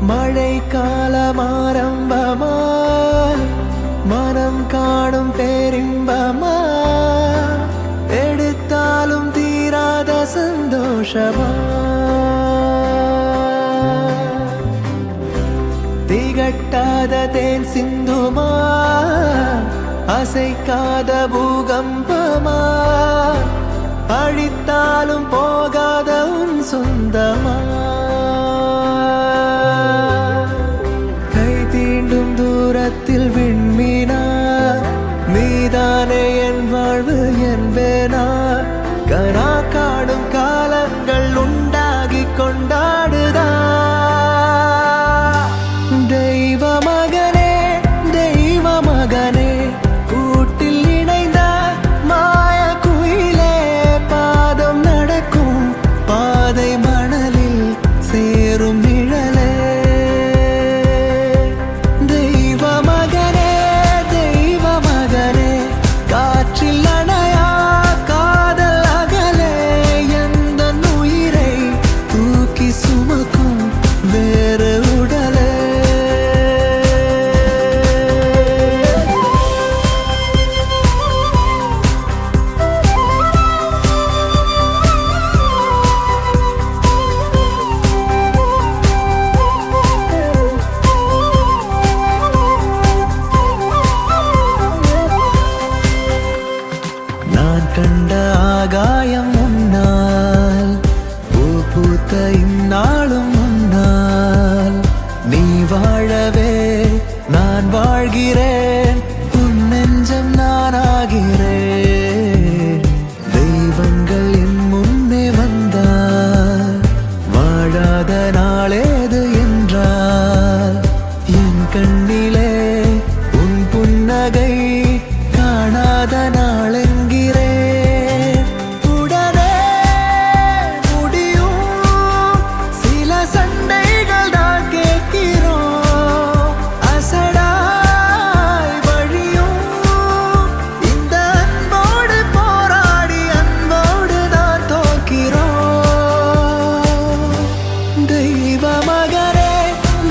மழை காலம் ஆரம்பமா மனம் காணும் பேரின்பமா எடுத்தாலும் தீராத சந்தோஷமா திகட்டாத தேன் சிந்துமா அசைக்காத பூகம்பமா அழித்தாலும் போகாத உன் சொந்தமா கை தீண்டும் தூரத்தில் விண்மீனா நீதானே என் வாழ்வு என்பேனா கனா காடும் காலங்கள் உண்டாகி கொண்டாடுதா தெய்வ மகனே தெய்வ மகனே கூட்டில் இணைந்த மாய குயிலே பாதம் நடக்கும் பாதை மணலில் சேரும் நிழலே தெய்வ மகனே தெய்வ மகனே காற்றில் அணையா காதல் அகலே எந்த உயிரை தூக்கி சுமக்கும் வேறு உடலே நான் கண்ட ஆகாயம் முன்னால் பூ பூத்த இந்நாளும் முன்னால் நீ வாழவே நான் வாழ்கிறேன் உன் நெஞ்சம் நானாகிறேன் தெய்வங்கள் என் முன்னே வந்தால் வாழாத நாளேது என்றால் என் கண்ணிலே உன் புன்னகை காணாத நாளென்கிறேன் உடனே முடியும் சில சண்டைகள் தான் கேட்கிறோம் அசடாய் வழியும் இந்த அன்போடு போராடி அன்போடு தான் தோக்கிறோம் தெய்வ மகனே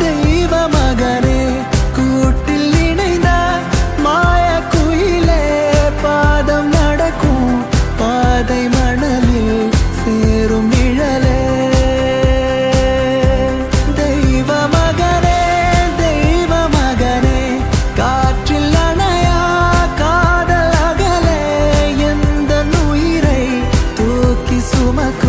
தெய்வ மகனே கூட்டில் இணைந்த மாய குயிலே பாதம் நடக்கும் பாதை மணலில் சேரும் நிழலே தெய்வ மகனே தெய்வ மகனே காற்றில் அணையா காதல் அகலே எந்த உயிரை தூக்கி சுமக்கும்